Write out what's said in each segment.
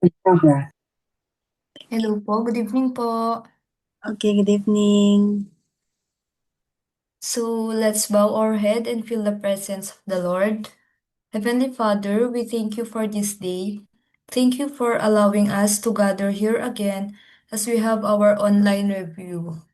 Hello po, good evening po. Okay, good evening. So let's bow our head and feel the presence of the Lord. Heavenly Father, we thank you for this day. Thank you for allowing us to gather here again as we have our online review.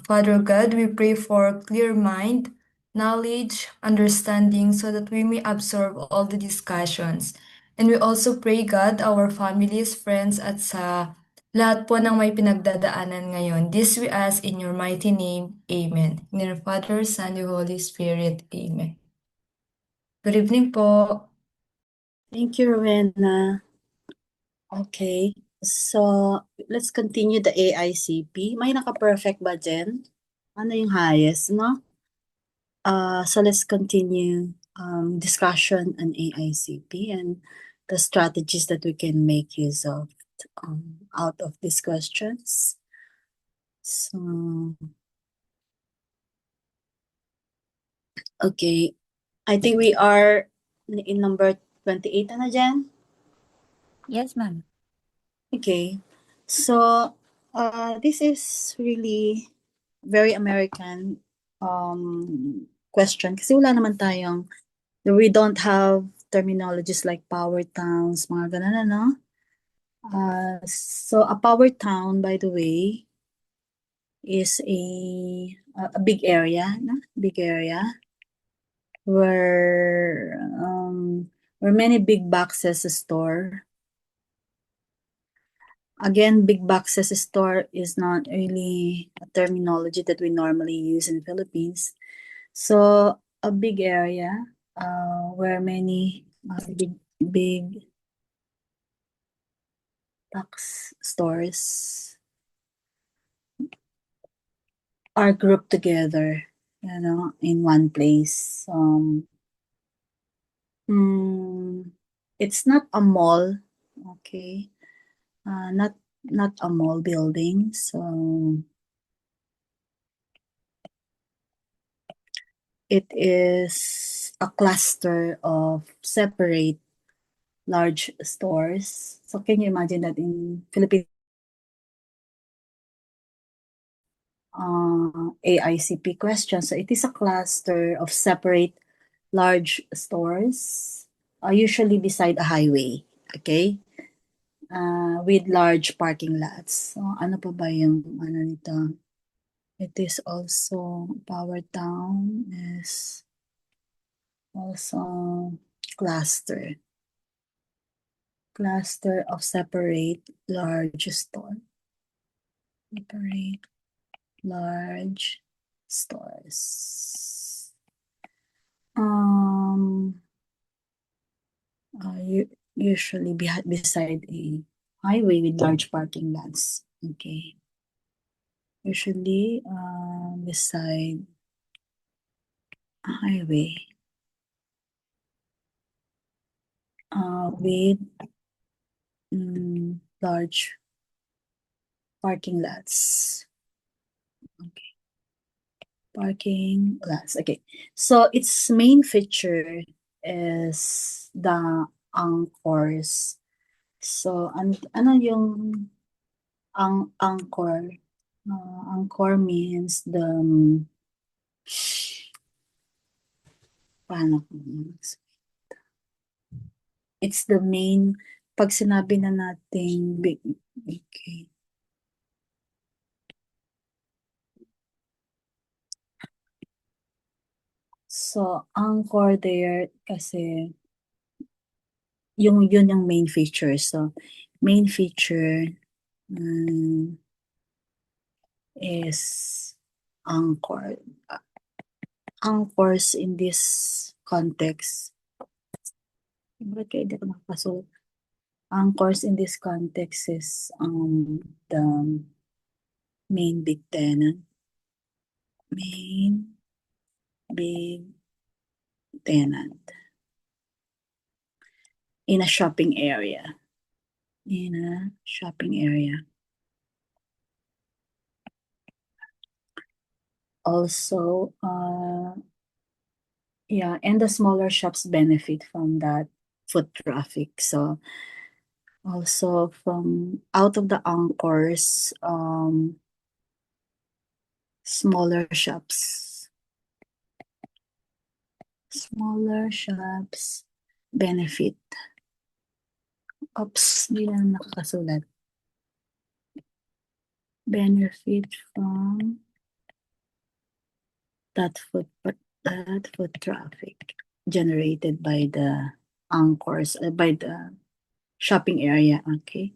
Father God, we pray for clear mind, knowledge, understanding so that we may absorb all the discussions. And we also pray God, our families, friends, at sa lahat po ng may pinagdadaanan ngayon. This we ask in your mighty name. Amen. In your Father, Son, and Holy Spirit. Amen. Good evening po. Thank you, Rowena. Okay, so let's continue the AICP. May naka-perfect ba dyan? Ano yung highest, no? So let's continue discussion on AICP and the strategies that we can make use of out of these questions. So, okay, I think we are in number 28 na dyan. Yes, ma'am. Okay. So, this is really very American question kasi wala naman tayong, we don't have terminologies like power towns, mga ganun, ano? So a power town, by the way, is a big area, no? Big area where many big boxes store. Again, big boxes store is not really a terminology that we normally use in Philippines. So a big area where many big box stores are grouped together, in one place. It's not a mall, okay? Not a mall building. So it is a cluster of separate large stores. So can you imagine that in Philippines, AICP question? So it is a cluster of separate large stores, usually beside a highway, okay? With large parking lots. So ano pa ba yung ano nito? It is also Power Town is also cluster of separate large store. Separate large stores. Usually beside a highway with large parking lots. Okay. Usually beside a highway with large parking lots. Okay. Parking lots. Okay. So its main feature is the anchors. So ano yung anchor? Anchor means paano ko it's the main, pag sinabi na nating okay. So, anchor there kasi yun yung main feature. So, main feature is anchor. Anchors in this context. Bakit kaya hindi ko nakapasok? Anchors in this context is the main big tenant. Main big tenant in a shopping area. In a shopping area. Also, yeah, and the smaller shops benefit from that foot traffic. So, Also from out of the anchors, smaller shops. Smaller shops benefit. Oops, hindi na nakakasulat. Benefit from that foot traffic generated by the anchors, by the shopping area. Okay.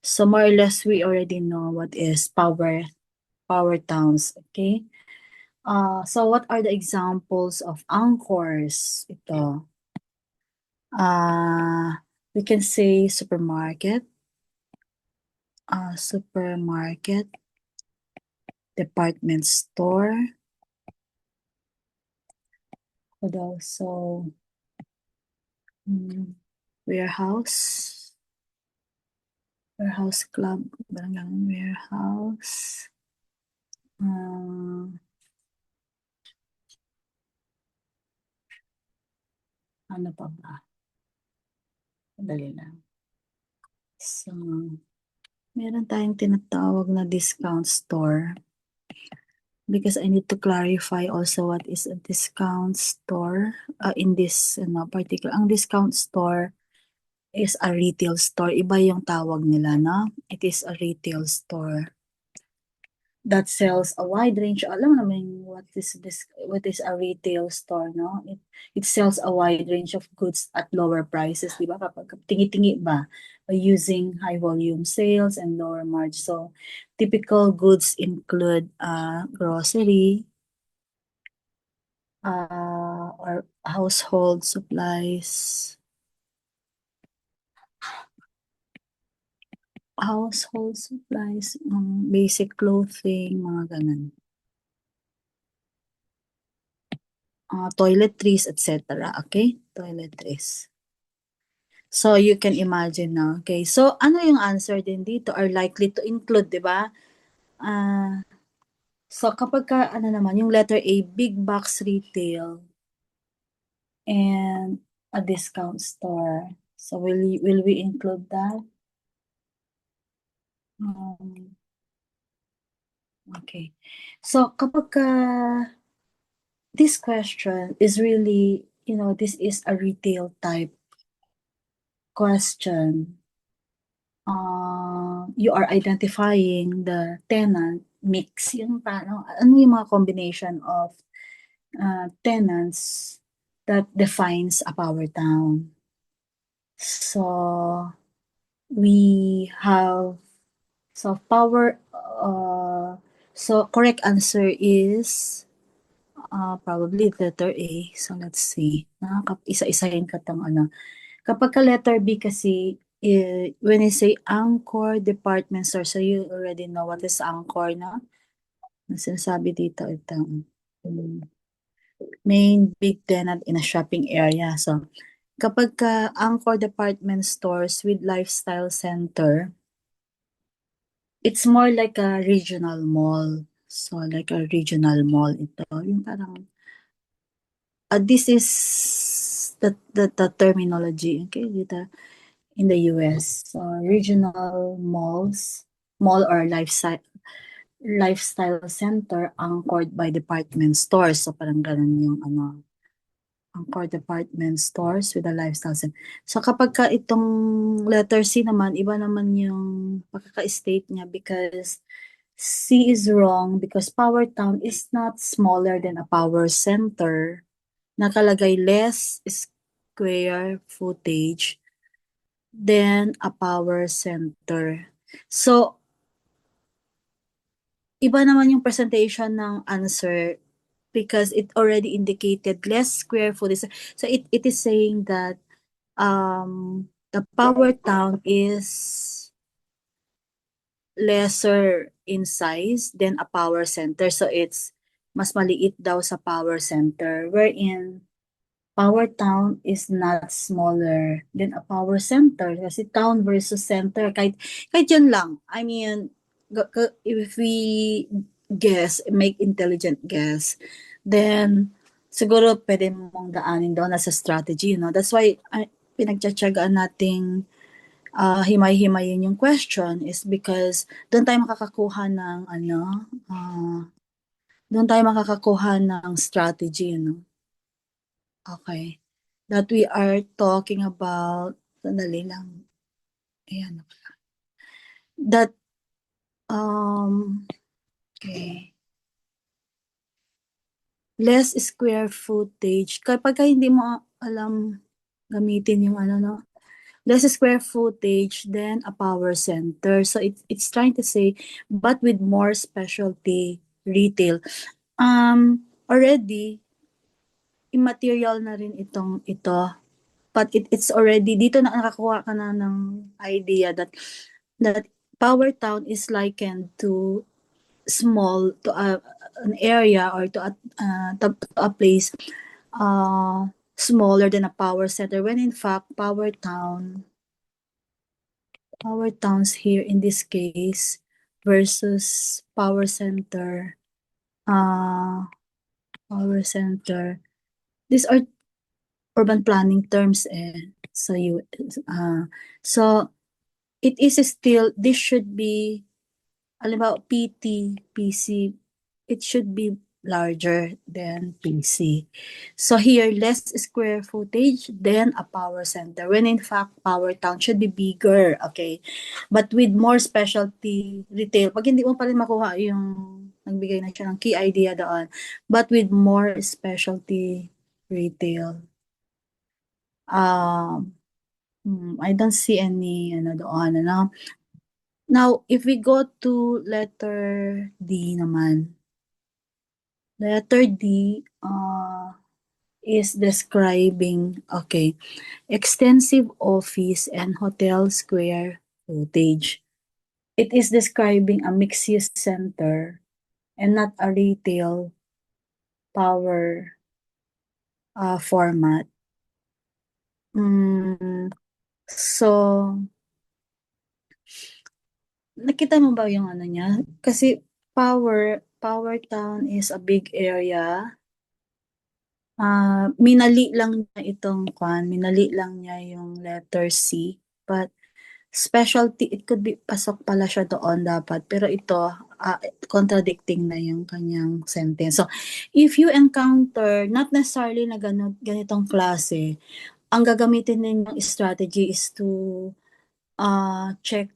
So more or less, we already know what is power towns. Okay. So what are the examples of anchors? Ito. We can say supermarket, department store, but also warehouse club, barangay warehouse. Ano pa ba? Dali lang. So, meron tayong tinatawag na discount store. Because I need to clarify also what is a discount store in this particular. Ang discount store is a retail store. Iba yung tawag nila, no? It is a retail store that sells a wide range. Alam mo naman what is this? What is a retail store, no? It sells a wide range of goods at lower prices, di ba? Kapag tingi-tingi ba? By using high volume sales and lower margin. So, typical goods include grocery, or household supplies, basic clothing, mga ganun. Toiletries, etc. Okay? Toiletries. So, you can imagine na. Okay? So, ano yung answer din dito? Are likely to include, di ba? So, kapag ka, naman, yung letter A, big box retail and a discount store. So, will we include that? Okay. So, kapag ka this question is really, this is a retail type question. You are identifying the tenant mix, yung paano, ano yung mga combination of tenants that defines a power town. So, we have, so power, so correct answer is probably letter A. So, let's see. Isa-isahin ka tong ano. Kapag ka letter B kasi, when I say anchor department store, so you already know what is anchor, no? Sinasabi dito, itong main big tenant in a shopping area. So, kapag ka anchor department stores with lifestyle center, it's more like a regional mall. So, like a regional mall ito. Yung parang, this is the terminology, okay, dito in the US. So, regional malls, mall or lifestyle center anchored by department stores. So, parang ganun yung anchor department stores with a lifestyle center. So, kapag ka itong letter C naman, iba naman yung pagkaka-state niya because C is wrong because power town is not smaller than a power center. Nakalagay less square footage than a power center. So, iba naman yung presentation ng answer because it already indicated less square footage. So, it is saying that the power town is lesser in size than a power center. So, it's mas maliit daw sa power center, wherein power town is not smaller than a power center. Kasi town versus center, kahit yun lang. I mean, if we make intelligent guess, then siguro pwede mong daanin doon as a strategy, That's why pinagtsatsagaan nating himay-himayin yung question is because doon tayo makakakuha ng doon tayo makakakuha ng strategy, Okay. That we are talking about, sandali lang. Ayan. That, okay. Less square footage. Kapag hindi mo alam gamitin yung less square footage than a power center. So it's trying to say, but with more specialty retail. Already, immaterial na rin ito. But it's already, dito na nakakuha ka na ng idea that Power Town is likened to an area or to a place smaller than a power center, when in fact power towns here in this case versus power center, these are urban planning terms, so it is still, this should be, alam ba, PT, PC, it should be larger than PC. So here, less square footage than a power center, when in fact, power town should be bigger, okay? But with more specialty retail, pag hindi mo pa rin makuha yung, nagbigay na siya ng key idea doon, but with more specialty retail. I don't see any, doon, Now, if we go to letter D naman, letter D is describing, okay, extensive office and hotel square footage. It is describing a mixed-use center and not a retail power format. So, nakita mo ba yung niya? Kasi Power Town is a big area. Minali lang niya yung letter C, but specialty, it could be, pasok pala siya doon dapat, pero ito, contradicting na yung kanyang sentence. So, if you encounter, not necessarily na ganitong klase, ang gagamitin ninyong strategy is to check,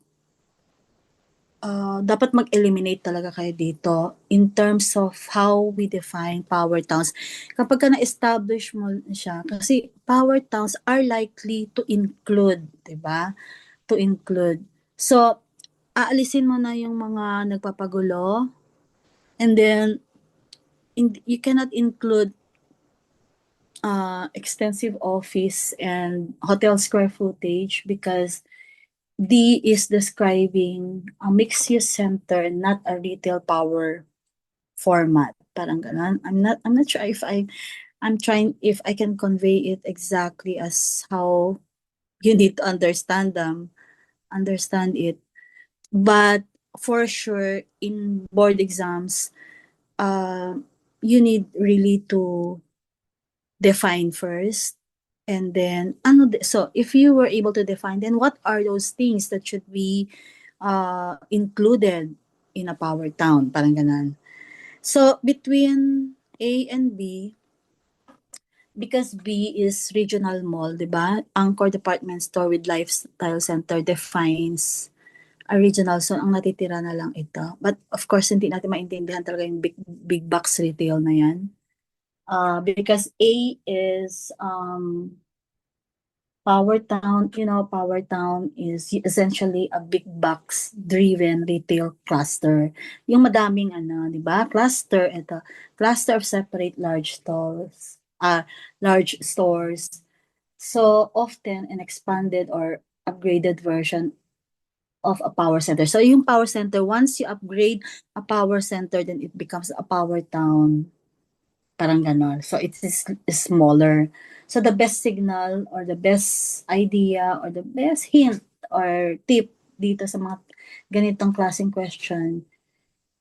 dapat mag-eliminate talaga kayo dito in terms of how we define power towns. Kapag ka na-establish mo siya, kasi power towns are likely to include, diba? To include. So, aalisin mo na yung mga nagpapagulo, and then you cannot include extensive office and hotel square footage because D is describing a mixed-use center, not a retail power format. Parang ganun. I'm not sure if if I can convey it exactly as how you need to understand it. But for sure, in board exams, you need really to define first. And then, so if you were able to define, then what are those things that should be included in a power town? Parang ganun. So, between A and B, because B is regional mall, di ba? Anchor department store with lifestyle center defines a regional. So, ang natitira na lang ito. But, of course, hindi natin maintindihan talaga yung big box retail na yan. Because A is Power Town. Power Town is essentially a big box driven retail cluster. Yung madaming di ba? Cluster, ito. Cluster of separate large stores. So often an expanded or upgraded version of a power center. So yung power center, once you upgrade a power center, then it becomes a power town. Parang ganon. So it is smaller. So the best signal or the best idea or the best hint or tip dito sa mga ganitong klaseng question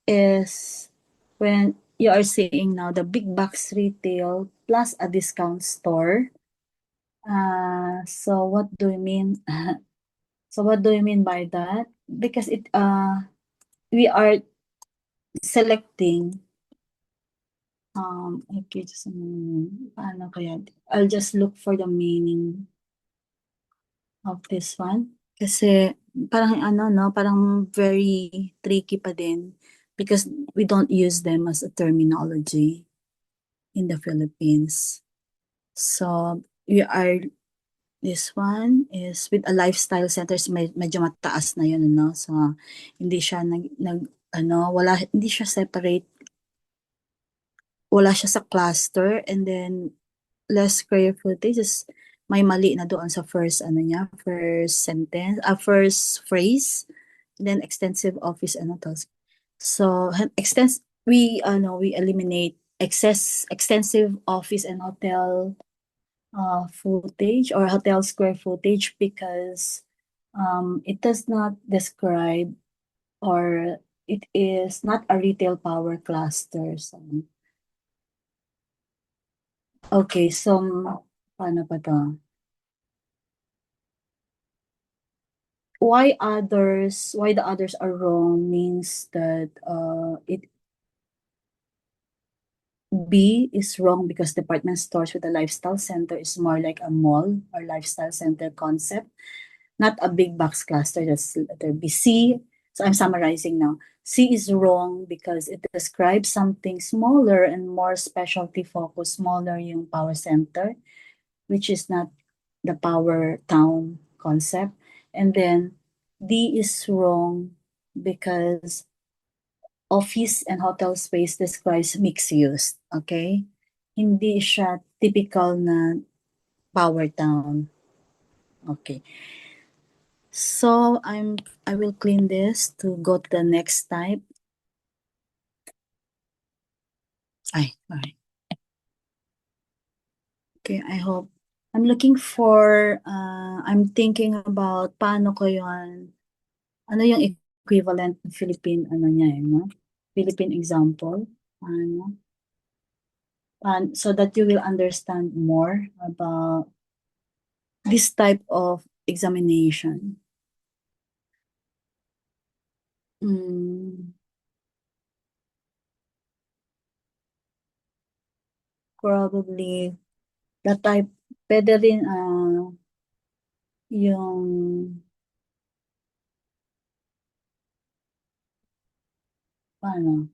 is when you are seeing now the big box retail plus a discount store. So what do we mean? So what do you mean by that? Because we are selecting, okay, just a moment. Paano kaya? I'll just look for the meaning of this one. Kasi parang no, parang very tricky pa din because we don't use them as a terminology in the Philippines. So this one is with a lifestyle centers, medyo mataas na yun, no? So hindi siya hindi siya separate, wala siya sa cluster, and then less square footage is may mali na doon sa first first sentence, first phrase, then extensive office so we eliminate extensive office and hotel footage or hotel square footage because it does not describe, or it is not a retail power cluster. So, okay, so paano pa to? Why the others are wrong means that B is wrong because department stores with a lifestyle center is more like a mall or lifestyle center concept, not a big box cluster. That's letter B. C, so I'm summarizing now. C is wrong because it describes something smaller and more specialty focused. Smaller yung power center, which is not the power town concept. And then D is wrong because office and hotel space describes mixed use. Okay? Hindi siya typical na power town. Okay. So I will clean this to go to the next type. Sorry. Okay, I hope. I'm looking for, I'm thinking about paano ko yun, ano yung equivalent ng Philippine, no? Philippine example. So that you will understand more about this type of examination. Probably the type, pwede rin yung paano?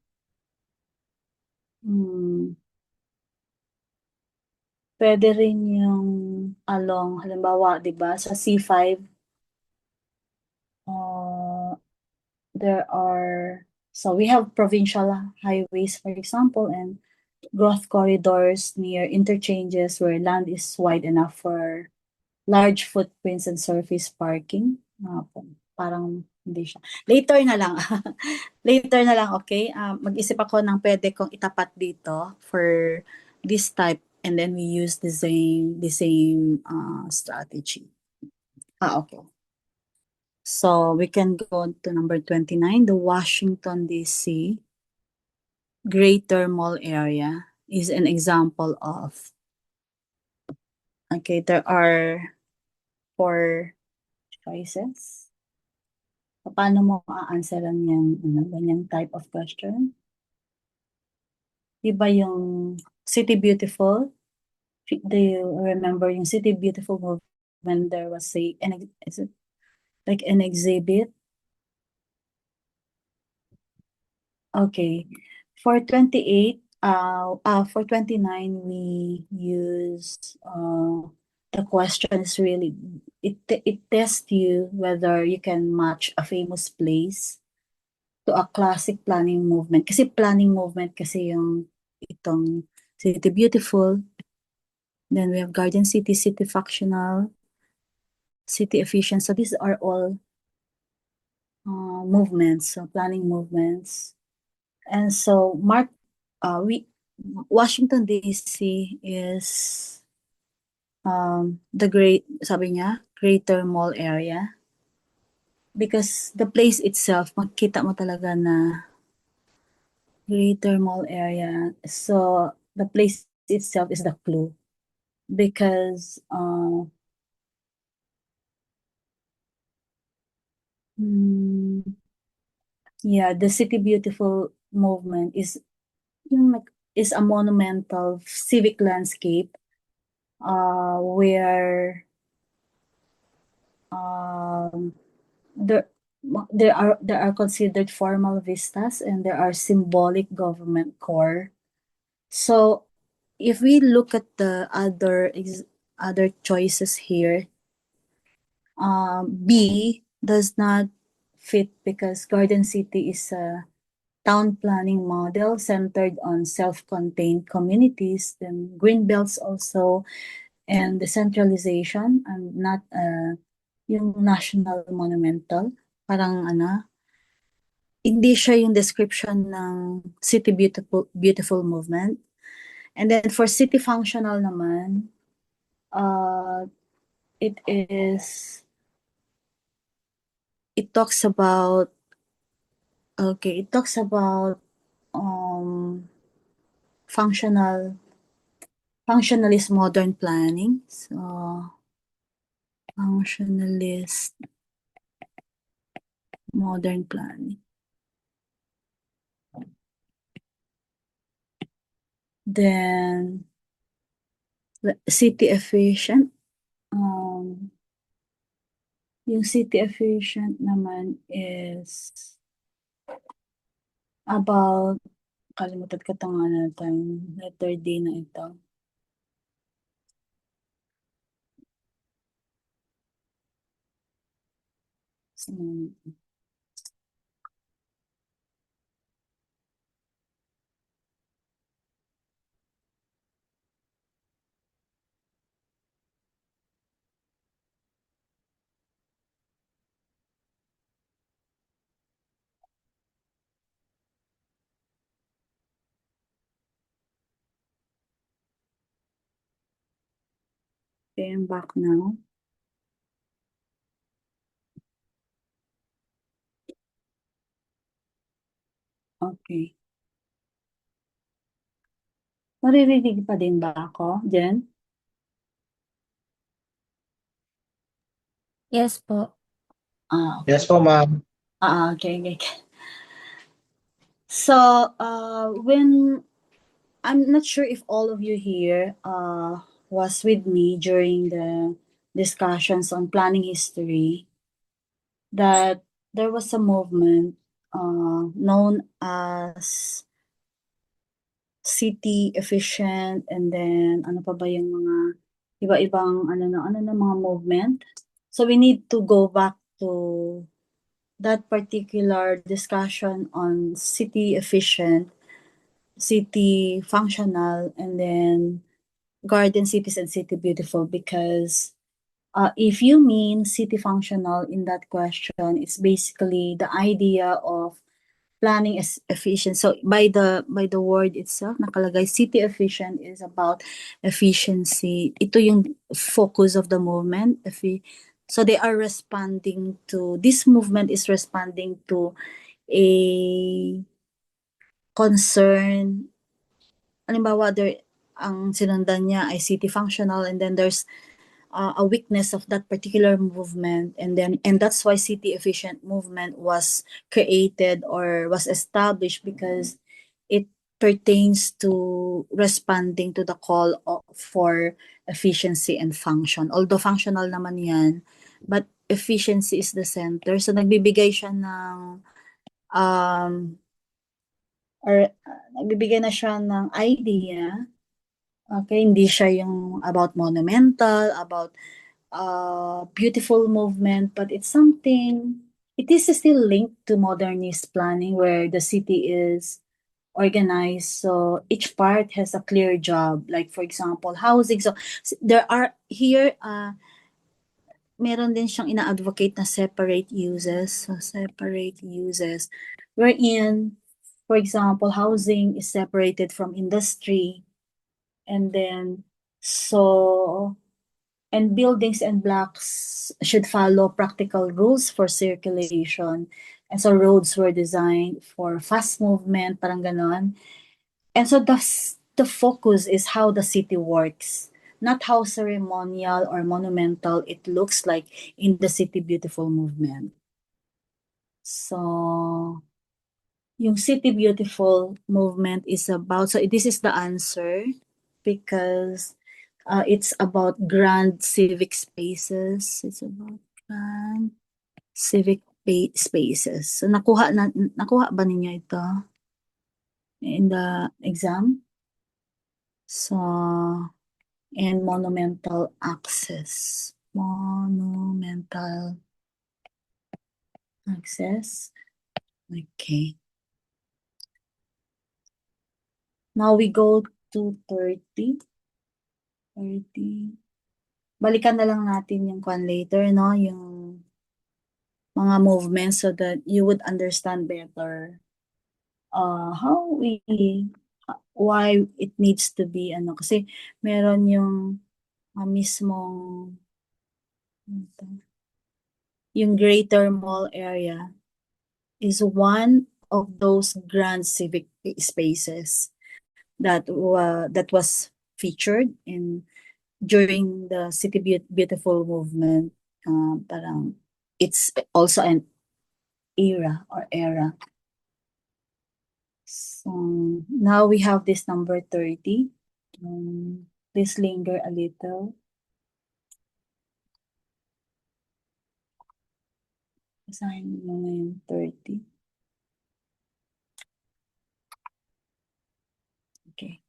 Pwede rin yung along, halimbawa, di ba, sa C5, so we have provincial highways, for example, and growth corridors near interchanges where land is wide enough for large footprints and surface parking. Parang hindi siya. Later na lang. Later na lang, okay? Mag-isip ako ng pwede kong itapat dito for this type, and then we use the same strategy. Okay. So we can go to number 29. The Washington, D.C. Greater Mall Area is an example of, okay, there are 4 choices. Paano mo a-answeran yung ganyang type of question? Diba yung City Beautiful? Do you remember yung City Beautiful movement? There was is it like an exhibit? Okay. For 28, for 29, we use the question is really, it tests you whether you can match a famous place to a classic planning movement. Kasi planning movement kasi yung itong City Beautiful. Then we have Garden City, City Factional, City Efficient. So these are all movements, so planning movements. And so Washington DC is sabi niya, greater mall area. Because the place itself, makita mo talaga na greater mall area. So the place itself is the clue. Because Yeah, the City Beautiful movement is is a monumental civic landscape where there there are considered formal vistas and there are symbolic government core. So if we look at the other choices here, B does not fit because Garden City is a town planning model centered on self-contained communities, then green belts also, and decentralization and not yung national monumental. Parang hindi siya yung description ng City Beautiful movement. And then for city functional naman, it talks about functionalist modern planning. So functionalist modern planning. Then city efficient. Yung city efficient naman is about, kalimutan ko ito nga natin, letter D na ito. Okay, I'm back now. Okay. Maririnig pa din ba ako, Jen? Yes po. Okay. Yes po, ma'am. Okay. So, when I'm not sure if all of you here was with me during the discussions on planning history, that there was a movement known as city efficient, and then ano pa ba yung mga iba-ibang mga movement. So we need to go back to that particular discussion on city efficient, city functional, and then garden cities and city beautiful, because if you mean city functional in that question, it's basically the idea of planning is efficient. So by the word itself, nakalagay city efficient is about efficiency. Ito yung focus of the movement. So they are responding to, this movement is responding to a concern. Halimbawa, ang sinundan niya ay city functional, and then there's a weakness of that particular movement, and that's why city efficient movement was created or was established, because it pertains to responding to the call for efficiency and function. Although functional naman yan, but efficiency is the center. So nagbibigay siya ng nagbibigay na siya ng idea. Okay, hindi siya yung about monumental, about beautiful movement, but it's something, it is still linked to modernist planning where the city is organized. So each part has a clear job. Like for example, housing. So there are here, meron din siyang ina-advocate na separate uses. So separate uses, wherein, for example, housing is separated from industry. And then, and buildings and blocks should follow practical rules for circulation. And so roads were designed for fast movement, parang ganon. And so the focus is how the city works, not how ceremonial or monumental it looks like in the City Beautiful movement. So, yung City Beautiful movement is about, so this is the answer because it's about grand civic spaces. It's about grand civic spaces. So, nakuha ba ninyo ito in the exam? So, and monumental access. Monumental access. Okay. Now we go to 30. 30. Balikan na lang natin yung kwan later, no? Yung mga movements so that you would understand better how why it needs to be, kasi meron yung mismong, yung Greater Mall area is one of those grand civic spaces that was featured during the City Beautiful movement. Parang it's also an era. So now we have this number 30. Please linger a little. Basahin mo na yung 30. Okay.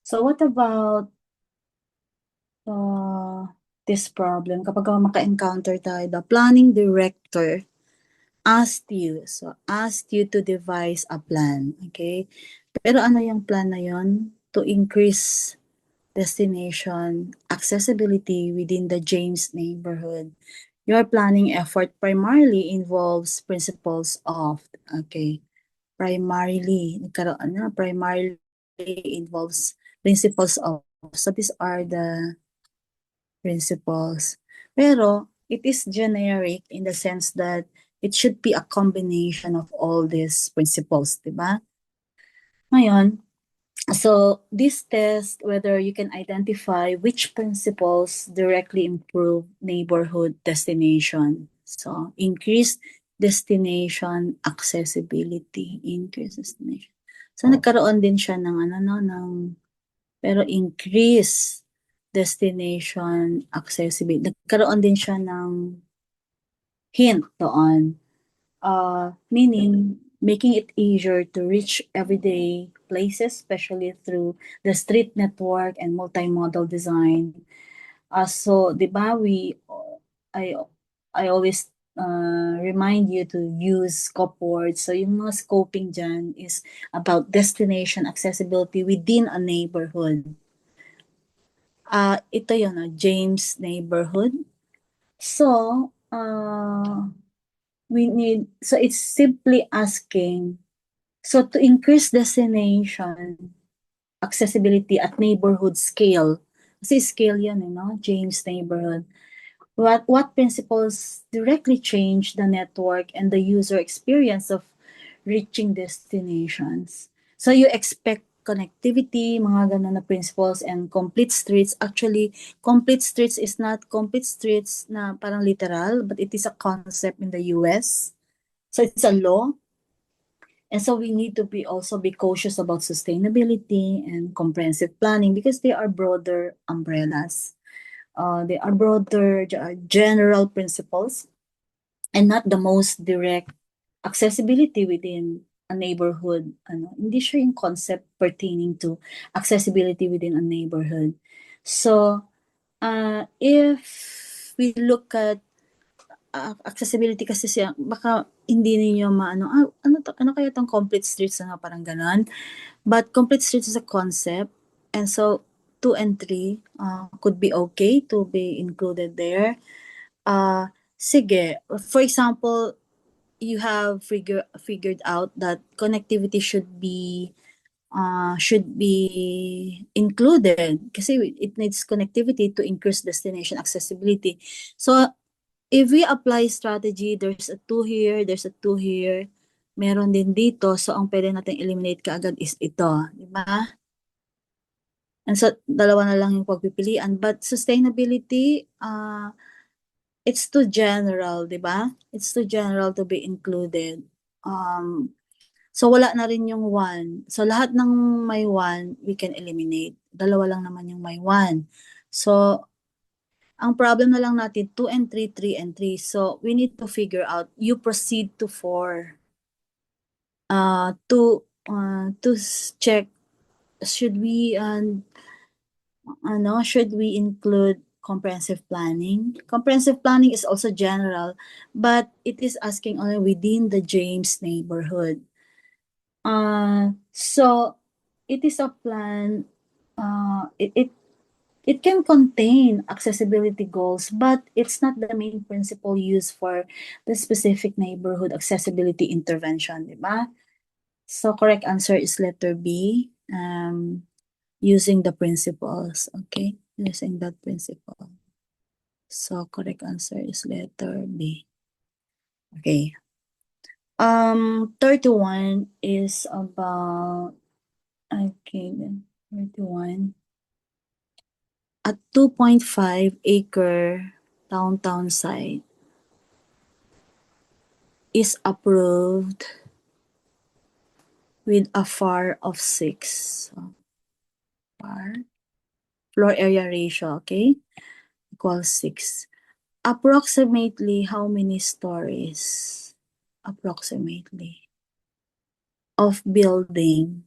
So what about this problem? Kapag maka-encounter tayo, the planning director asked you to devise a plan, okay? Pero ano yung plan na yon? To increase destination accessibility within the James neighborhood. Your planning effort primarily involves principles of, okay, primarily involves principles of. So these are the principles. Pero it is generic in the sense that it should be a combination of all these principles, diba? Ngayon, so this test whether you can identify which principles directly improve neighborhood destination. So increase destination accessibility, increase destination. So nagkaroon din siya ng pero increase destination accessibility. Nagkaroon din siya ng hint doon. Meaning making it easier to reach everyday places, especially through the street network and multimodal design. So, di ba, I always remind you to use scope words. So, yung mga scoping dyan is about destination accessibility within a neighborhood. Ito yun, James neighborhood. So, so it's simply asking, so to increase destination accessibility at neighborhood scale, kasi scale yan, James neighborhood. What principles directly change the network and the user experience of reaching destinations? So you expect connectivity, mga ganun na principles, and complete streets. Actually, complete streets is not complete streets na parang literal, but it is a concept in the US. So it's a law. And so we need to be cautious about sustainability and comprehensive planning because they are broader umbrellas. They are broader general principles and not the most direct accessibility within a neighborhood. Hindi siya yung concept pertaining to accessibility within a neighborhood. So, if we look at accessibility kasi siya, baka hindi niyo maano, ano kaya tong complete streets na parang ganon. But complete streets is a concept, and so 2 and 3 could be okay to be included there. Sige, for example, you have figured out that connectivity should be included kasi it needs connectivity to increase destination accessibility. So if we apply strategy, there's a 2 here, there's a 2 here, meron din dito. So, ang pwede natin eliminate kaagad is ito. Di ba? And so, dalawa na lang yung pagpipilian. But sustainability, it's too general, di ba? It's too general to be included. So, wala na rin yung 1. So, lahat ng may 1, we can eliminate. Dalawa lang naman yung may 1. So, ang problem na lang natin, 2 and 3, 3 and 3. So, we need to figure out, you proceed to 4. To check, should we include comprehensive planning? Comprehensive planning is also general, but it is asking only within the James neighborhood. So it is a plan. It can contain accessibility goals, but it's not the main principle used for the specific neighborhood accessibility intervention, di ba? So correct answer is letter B. Using the principles, okay? Using that principle. So correct answer is letter B. Okay. 31 is about, okay, 31. A 2.5 acre downtown site is approved with a FAR of 6. So, FAR, floor area ratio, okay, equals 6. Approximately how many stories? Approximately. Of building.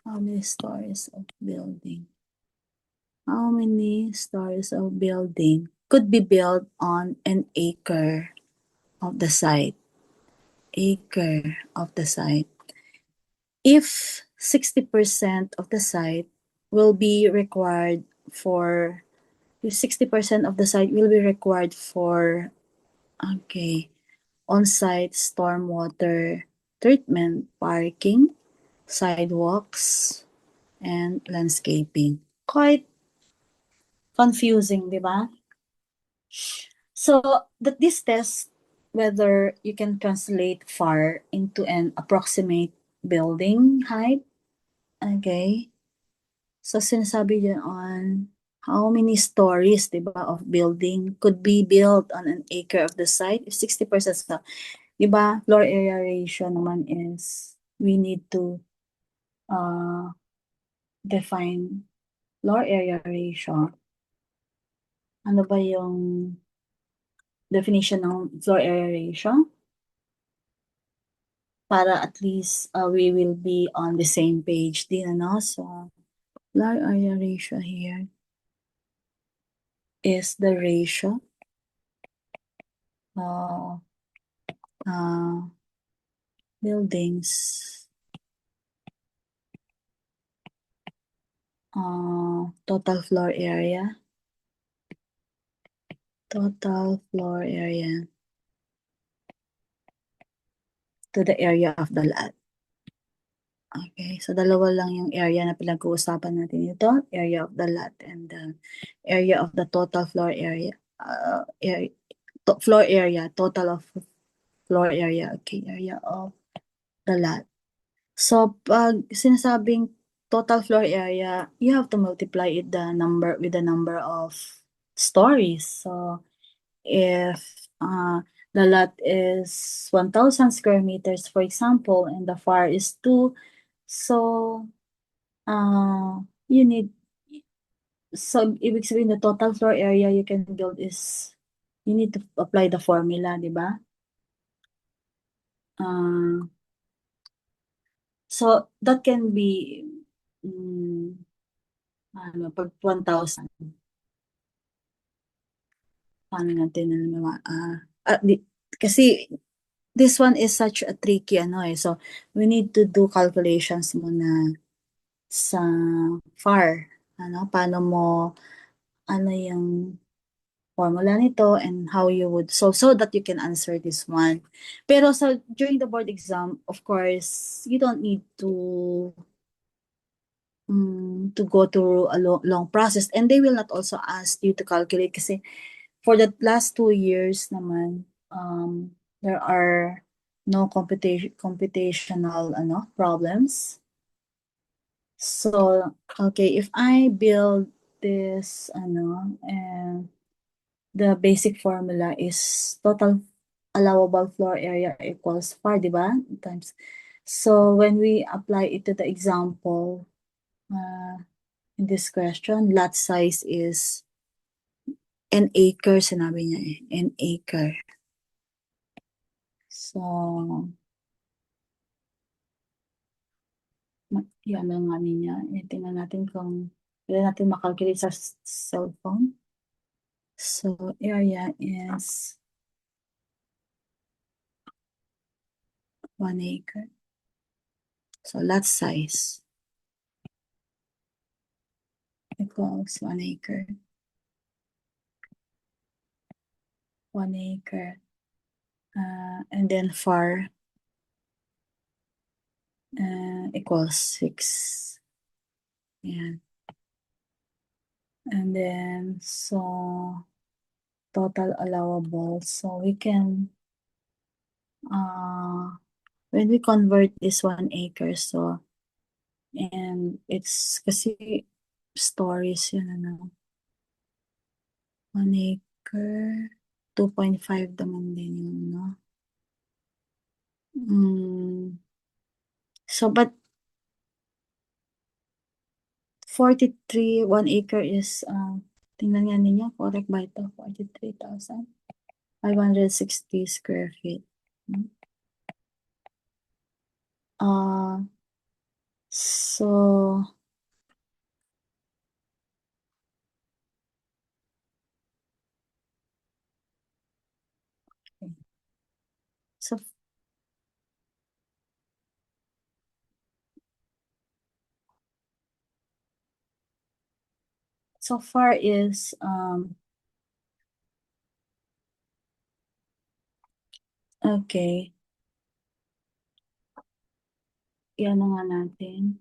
How many stories of building? How many stories of building could be built on an acre of the site? Acre of the site. If 60% of the site will be required for, if 60% of the site will be required for, okay, on-site stormwater treatment, parking, sidewalks, and landscaping. Quite confusing, di ba? So, this test, whether you can translate FAR into an approximate building height. Okay. So, sinasabi dyan on how many stories, di ba, of building could be built on an acre of the site. If 60% sa, di ba, floor area ratio naman is, we need to define floor area ratio. Ano ba yung definition ng floor area ratio? Para at least we will be on the same page din, ano? So, floor area ratio here is the ratio of buildings total floor area to the area of the lot. Okay, so dalawa lang yung area na pinag-uusapan natin ito, area of the lot and the area of the total floor area. Floor area, total of floor area, okay, area of the lot. So, pag sinasabing total floor area, you have to multiply it with the number of stories. So, if the lot is 1,000 square meters, for example, and the FAR is 2, so ibig sabihin the total floor area you can build is, you need to apply the formula, di ba? So, that can be, pag 1,000. Paano natin, kasi this one is such a tricky, so, we need to do calculations muna sa FAR, paano mo, yung formula nito and how you would solve so that you can answer this one. Pero during the board exam, of course, you don't need to go through a long process, and they will not also ask you to calculate kasi for the last 2 years naman, there are no computational problems. So, okay, if I build this, and the basic formula is total allowable floor area equals FAR, di ba? Times. So, when we apply it to the example, in this question, lot size is an acre, sinabi niya eh, an acre. So, yan lang nga niya. Tingnan natin kung pwede natin makalculate sa cellphone. So, area is 1 acre. So, lot size equals 1 acre. 1 acre. And then FAR equals 6. Yan. And then, so, total allowable. So, we can, when we convert this 1 acre, so, and it's kasi stories yun, 1 acre, 2.5 naman din yun, no? So, but 43, 1 acre is, tingnan nga ninyo, correct ba ito? 43,560 square feet. So, okay. So far is, okay. Yan na nga natin.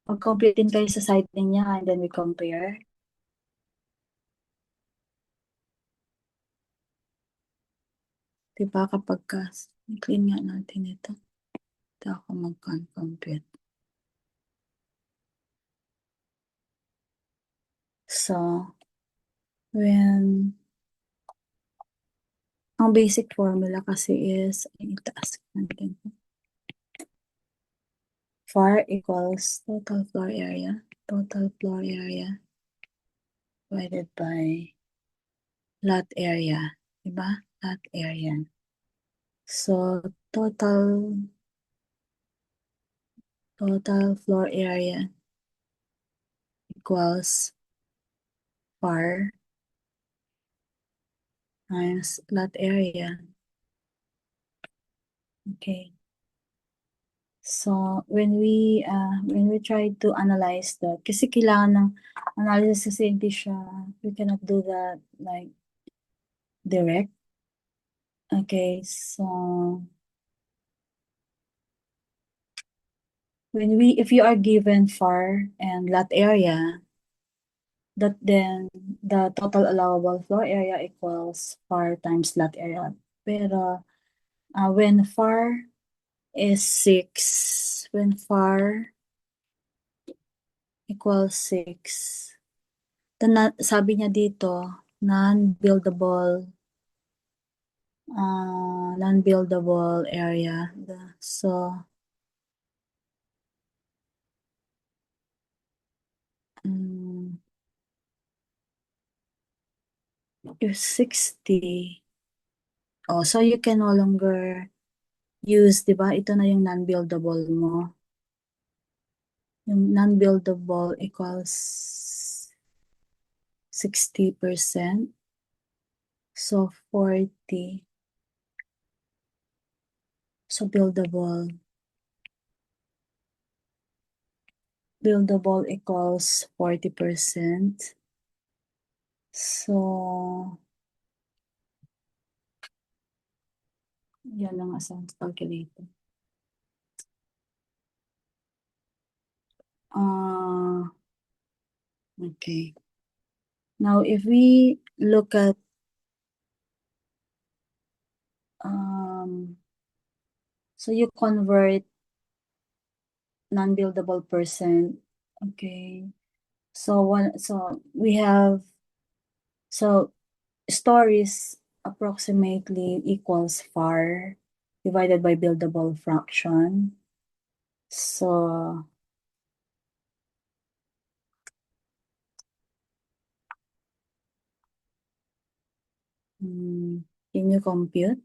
Mag-complete din kayo sa site niya and then we compare. Diba kapag clean nga natin ito. Ito ako mag-compute. So, when ang basic formula kasi is, itaas natin. FAR equals total floor area divided by lot area. Diba? Lot area. So, total floor area equals FAR times lot area. Okay. So, when we try to analyze that, kasi kailangan ng analysis kasi hindi siya, we cannot do that like direct. Okay, so if you are given FAR and lot area, that then the total allowable floor area equals FAR times lot area. Pero when FAR is 6, when FAR equals 6, sabi niya dito, non-buildable area. So, if 60, so you can no longer use, di ba? Ito na yung non-buildable mo. Yung non-buildable equals 60%. So, 40. So, buildable equals 40%. So, yan lang as ang calculator. Okay. Now, if we look at so you convert non-buildable percent. Okay. So we have, so stories approximately equals far divided by buildable fraction. So can you compute?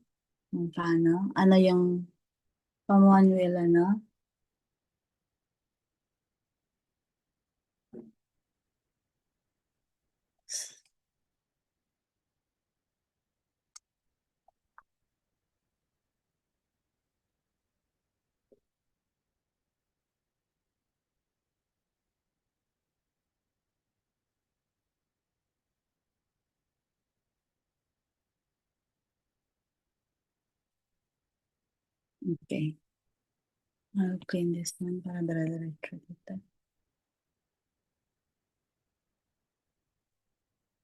Kung paano? Ano yung Pamuan-Will, ano? Okay. I'll clean this one para dire-diretso dito.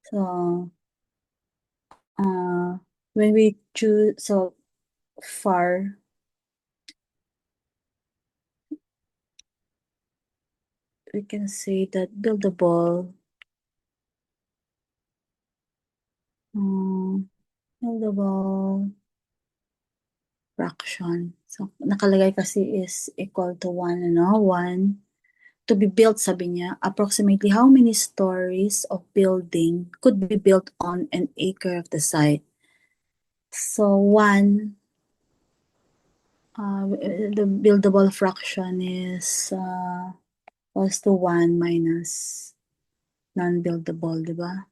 So, when we choose, so far, we can say that buildable fraction. So, nakalagay kasi is equal to 1, ano? 1. To be built, sabi niya, approximately how many stories of building could be built on an acre of the site? So, 1, the buildable fraction is equals to 1 minus non-buildable, di ba?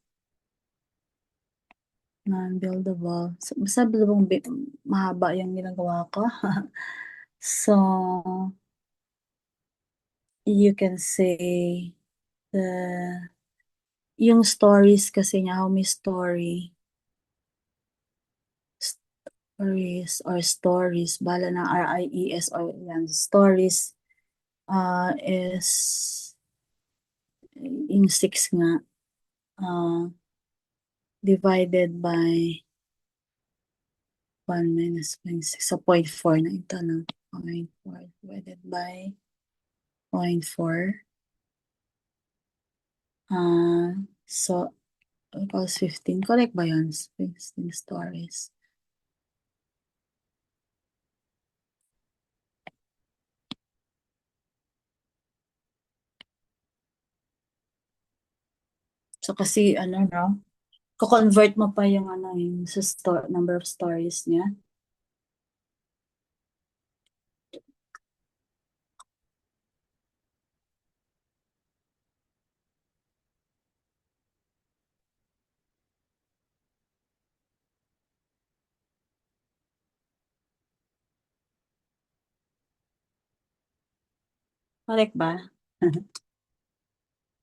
Non-buildable. So, basta mahaba yung ginagawa ko. So, you can say yung stories kasi niya, how many stories or stories, bala ng RIES or yan, stories is yung 6 nga divided by 1 minus 0.6. So, 0.4 na ito, no? 0.4 divided by 0.4. So, equals 15. Correct ba yun? 15 stories. So, kasi, ano, no? Ko-convert mo pa yung, ano, yung sa number of stories niya. Correct ba?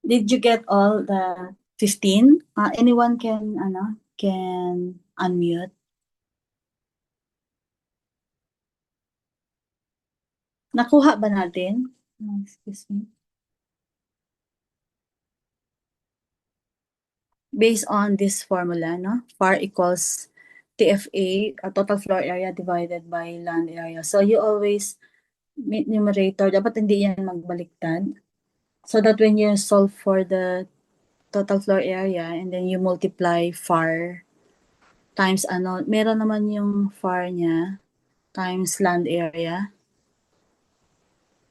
Did you get all the 15? Anyone can unmute. Nakuha ba natin? Excuse me. Based on this formula, no? FAR equals TFA, total floor area divided by land area. So you always numerator, dapat hindi yan magbaliktad. So that when you solve for the total floor area and then you multiply FAR times meron naman yung FAR niya times land area.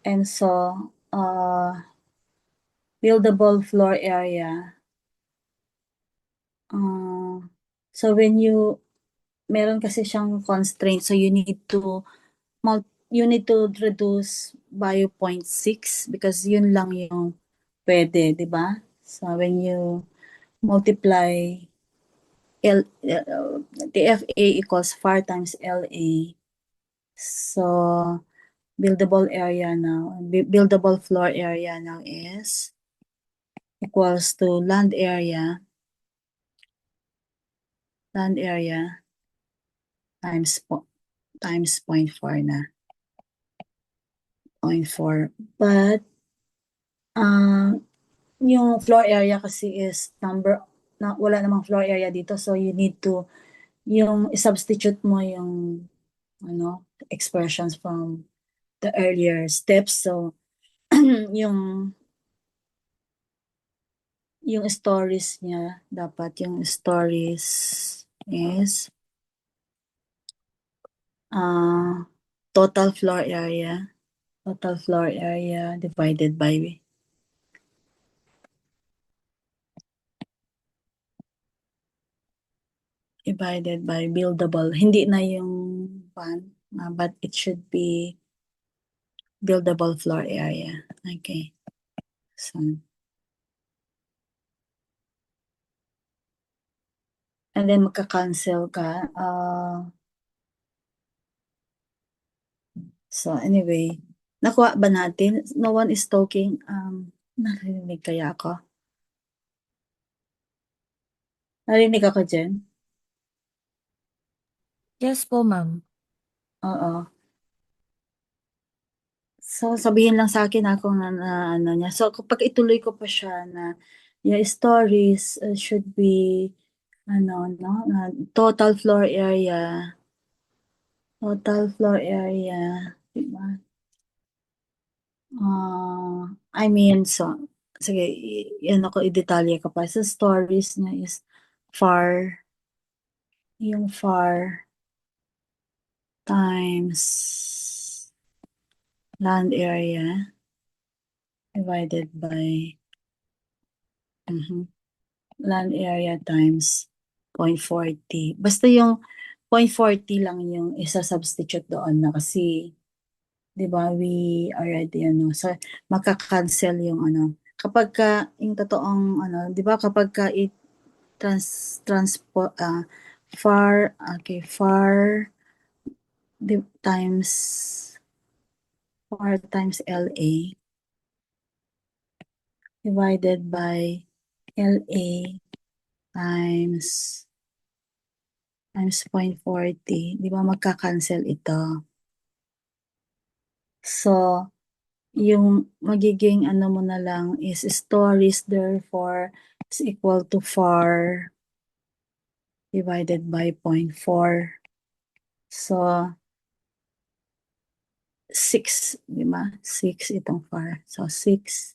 And so, buildable floor area. So when meron kasi siyang constraint, so you need to reduce by 0.6 because yun lang yung pwede, di ba? So when you multiply TFA equals FAR times LA, so buildable floor area now is equals to land area times 0.4 na. 0.4. But, yung floor area kasi is wala namang floor area dito. So, you need to, substitute mo yung, expressions from the earlier steps. So, yung stories niya, dapat yung stories is total floor area. Total floor area divided by buildable. Hindi na yung but it should be buildable floor area. Okay. So, and then magka-cancel ka. So anyway, nakuha ba natin? No one is talking. Narinig kaya ako? Narinig ako, Jen? Yes po, ma'am. Oo. So, sabihin lang sa akin kung ano niya. So, kapag ituloy ko pa siya na yung stories should be total floor area. Total floor area. Diba? I mean, so, sige, i-detalye ko pa. So, stories niya is yung far times land area divided by land area times 0.40. Basta yung 0.40 lang yung isa-substitute doon na kasi, di ba, we already, so makaka-cancel yung kapag ka, yung totoong, di ba, kapag ka far times LA divided by LA times 0.40, di ba magka-cancel ito. So, yung magiging mo na lang is stories therefore is equal to far divided by 0.4. So, 6, di ba? 6 itong far. So, 6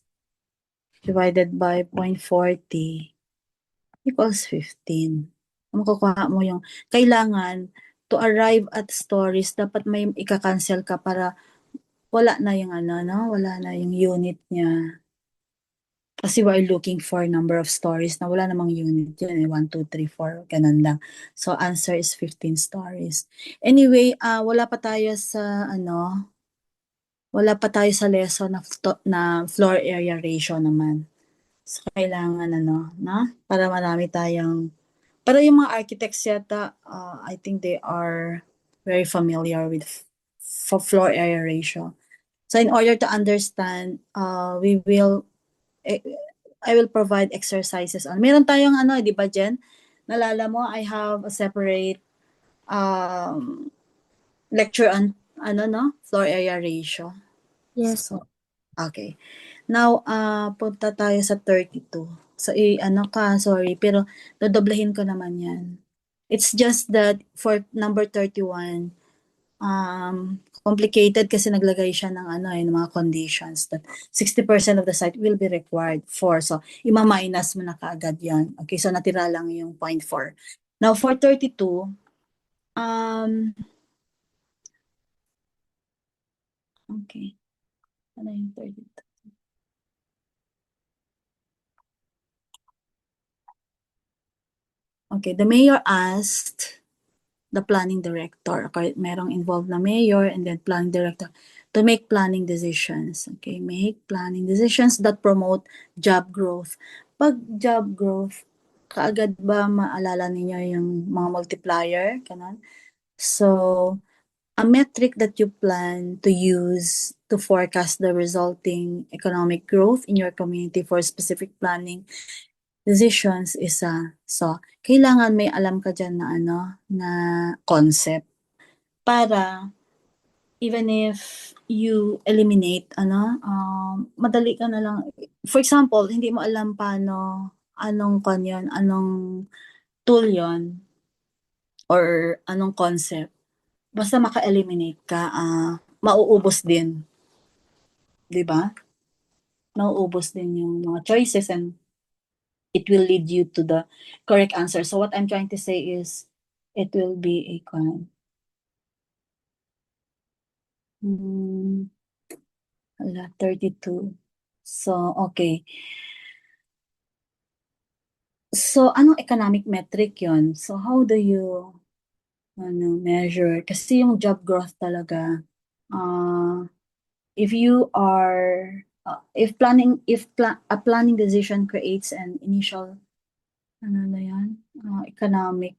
divided by 0.40 equals 15. Makukuha mo yung, kailangan, to arrive at stories, dapat may ika-cancel ka para wala na yung wala na yung unit niya. Kasi we're looking for number of stories na wala namang unit yun. 1, 2, 3, 4, ganun lang. So, answer is 15 stories. Anyway, wala pa tayo sa lesson na floor area ratio naman. So, kailangan para marami tayong, para yung mga architects yata, I think they are very familiar with floor area ratio. So, in order to understand, I will provide exercises on. Meron tayong di ba, Jen? Nalala mo, I have a separate lecture on floor area ratio. Yes. So, okay. Now, punta tayo sa 32. So, sorry, pero dodoblehin ko naman yan. It's just that for number 31, complicated kasi naglagay siya ng ng mga conditions that 60% of the site will be required for. So, ima-minus mo na kaagad yan. Okay, so natira lang yung 0.4. Now, for 32, okay. Ano yung 32? Okay, the mayor asked the planning director, okay, merong involved na mayor and then planning director to make planning decisions. Okay, make planning decisions that promote job growth. Pag job growth, kaagad ba maalala ninyo yung mga multiplier? Kanan? So, a metric that you plan to use to forecast the resulting economic growth in your community for specific planning decisions is so kailangan may alam ka dyan na na concept para even if you eliminate madali ka na lang, for example hindi mo alam paano anong tool yon or anong concept, basta maka-eliminate ka, mauubos din, di ba? nauubos din yung mga choices and it will lead you to the correct answer. So what I'm trying to say is it will be a hmm, 32. So, okay. So, anong economic metric yon? So, how do you measure? Kasi yung job growth talaga, if you are, a planning decision creates an initial, economic,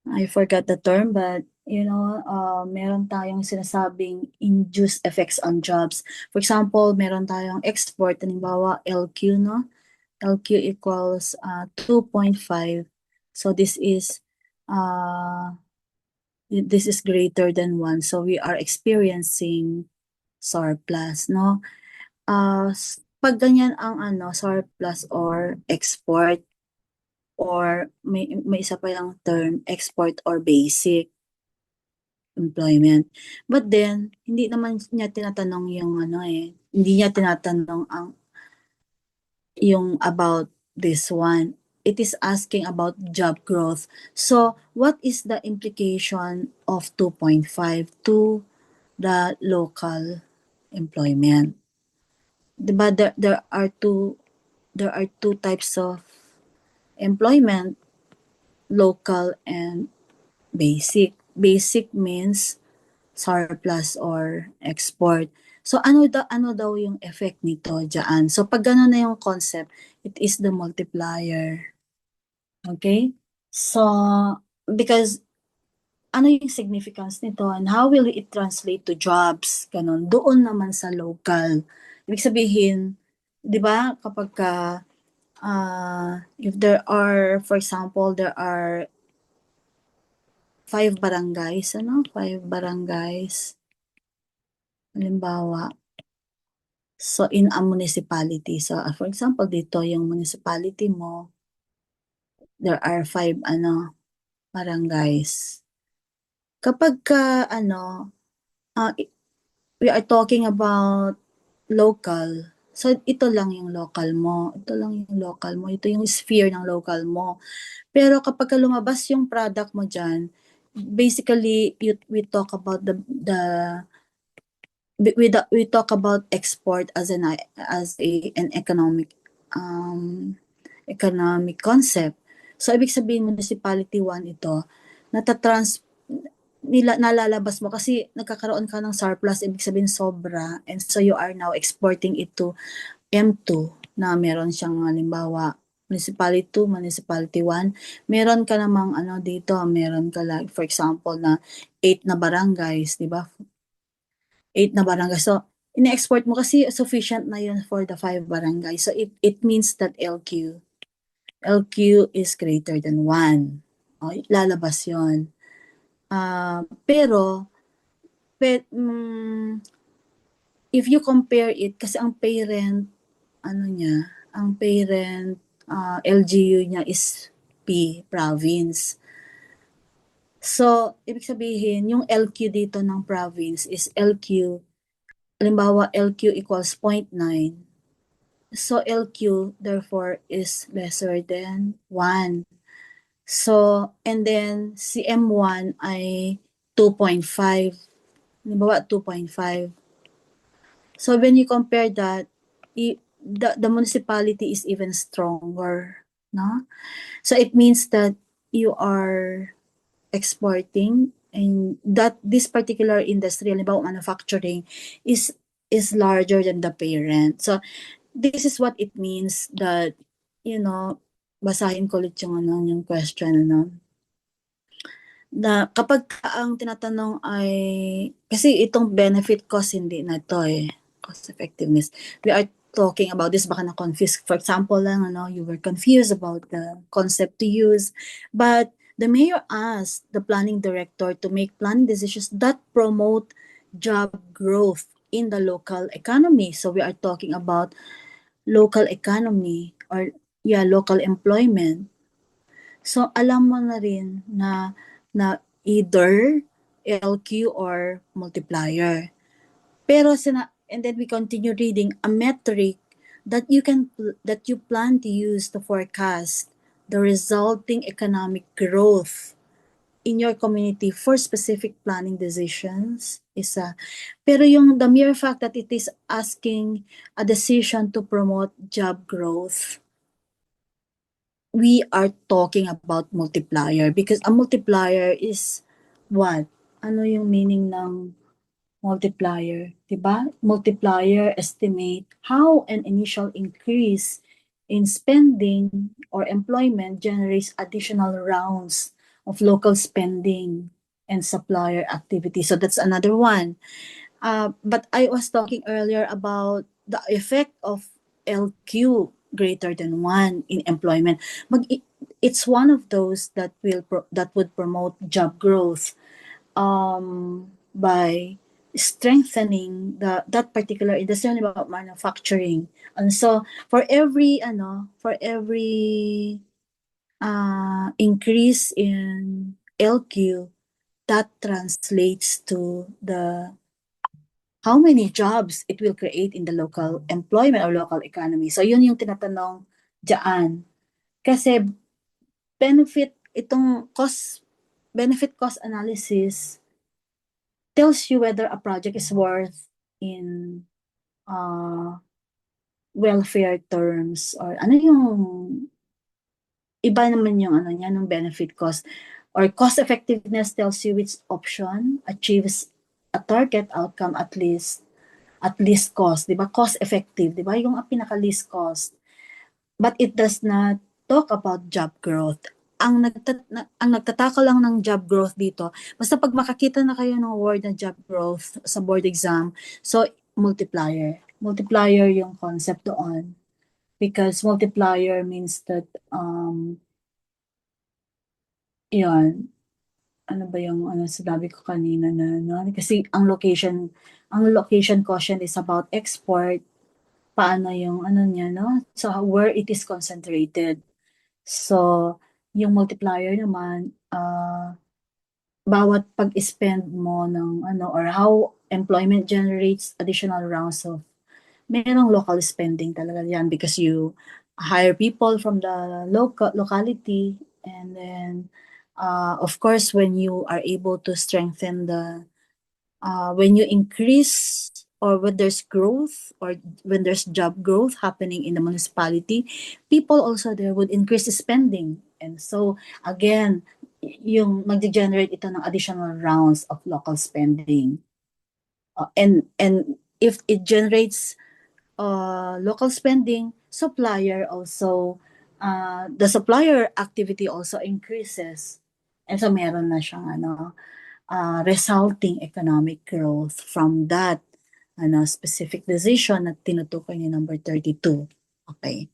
I forgot the term, but meron tayong sinasabing induced effects on jobs. For example, meron tayong export, halimbawa LQ, no? LQ equals 2.5. So this is greater than 1. So we are experiencing surplus, no? Pag ganyan ang surplus or export, or may isa pa yung term, export or basic employment. But then, hindi naman niya tinatanong yung hindi niya tinatanong yung about this one. It is asking about job growth. So, what is the implication of 2.5 to the local employment? Diba, there are two types of employment, local and basic. Basic means surplus or export. So ano daw yung effect nito diyan? So pag gano'n na yung concept, it is the multiplier. Okay? So because ano yung significance nito and how will it translate to jobs? Ganon. Doon naman sa local. Ibig sabihin, 'di ba, kapag if there are, for example, there are 5 barangays, 5 barangays. Halimbawa, so in a municipality. So for example, dito yung municipality mo, there are 5 barangays. Kapag we are talking about local, so ito lang yung local mo. Ito lang yung local mo. Ito yung sphere ng local mo. Pero kapag lumabas yung product mo diyan, basically we talk about we talk about export as an economic economic concept. So ibig sabihin municipality 1 ito, nalalabas mo kasi nagkakaroon ka ng surplus, ibig sabihin sobra, and so you are now exporting it to M2 na meron siyang halimbawa municipality 2, municipality 1. Meron ka namang dito, meron ka like for example na 8 na barangays, di ba? 8 na barangay. So, ine-export mo kasi sufficient na yun for the 5 barangay. So, it means that LQ is greater than 1. O, lalabas yun. Pero, if you compare it, kasi ang parent, ang parent LGU niya is P, province. So, ibig sabihin, yung LQ dito ng province is LQ, halimbawa LQ equals 0.9. So LQ therefore is lesser than 1. So, and then si M1 ay 2.5. Halimbawa 2.5. So when you compare that, the municipality is even stronger, no? So it means that you are exporting, and that this particular industry, halimbawa manufacturing, is larger than the parent. So this is what it means that, basahin ko ulit yung question, na kapag ang tinatanong ay, kasi itong benefit cost, hindi na ito cost effectiveness. We are talking about this, baka na-confuse. For example lang, you were confused about the concept to use. But the mayor asked the planning director to make planning decisions that promote job growth in the local economy. So we are talking about local economy or local employment. So alam mo na rin na either LQ or multiplier. Pero And then we continue reading a metric that you plan to use to forecast the resulting economic growth in your community for specific planning decisions, isa. Pero yung the mere fact that it is asking a decision to promote job growth, we are talking about multiplier because a multiplier is what? Ano yung meaning ng multiplier, 'di ba? Multiplier estimate how an initial increase in spending or employment generates additional rounds of local spending and supplier activity. So that's another one. But I was talking earlier about the effect of LQ greater than 1 in employment. It's one of those that that would promote job growth by strengthening that particular industry about manufacturing. And so for every increase in LQ, that translates to the how many jobs it will create in the local employment or local economy. So yun yung tinatanong diyan. Kasi benefit cost analysis tells you whether a project is worth in welfare terms or ano yung iba naman yung ano niya ng benefit cost or cost effectiveness tells you which option achieves a target outcome at least cost, 'di ba? Cost effective, 'di ba? Yung pinaka least cost. But it does not talk about job growth. Ang nagtataka lang ng job growth dito, basta pag makakita na kayo ng word na job growth sa board exam, so multiplier. Multiplier yung concept doon. Because multiplier means that, yun, ano ba yung sinabi ko kanina na, no? Kasi ang location quotient is about export, paano yung niya, no? So, where it is concentrated. So, yung multiplier naman, bawat pag-spend mo ng or how employment generates additional rounds of merong local spending talaga yan because you hire people from the locality and then of course when you are able to strengthen when you increase or when there's growth or when there's job growth happening in the municipality, people also there would increase spending. And so again, yung mag-generate ito ng additional rounds of local spending. And if it generates local spending, supplier also, the supplier activity also increases. And so meron na siyang resulting economic growth from that specific decision na tinutukoy ni number 32. Okay.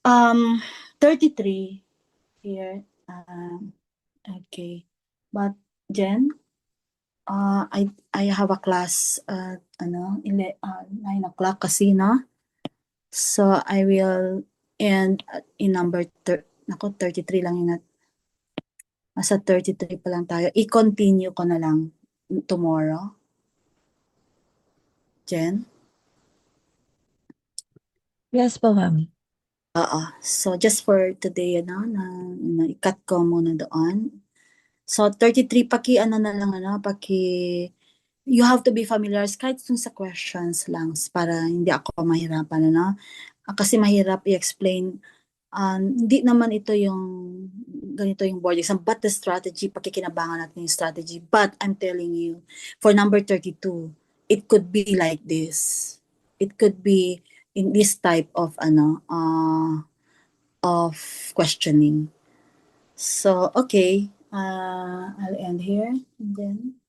33 here. Okay. But Jen, I have a class at 9 o'clock kasi, no? So I will end in number 33 lang yun. Nasa 33 pa lang tayo. I-continue ko na lang tomorrow. Jen? Yes po, ma'am. So just for today, na i-cut ko muna doon. So 33 na lang, you have to be familiar kahit dun sa questions lang para hindi ako mahirapan, kasi mahirap i-explain. Hindi naman ito yung ganito yung board exam, but the strategy, pakikinabangan natin yung strategy. But I'm telling you, for number 32, it could be like this. It could be in this type of of questioning. So okay, I'll end here and then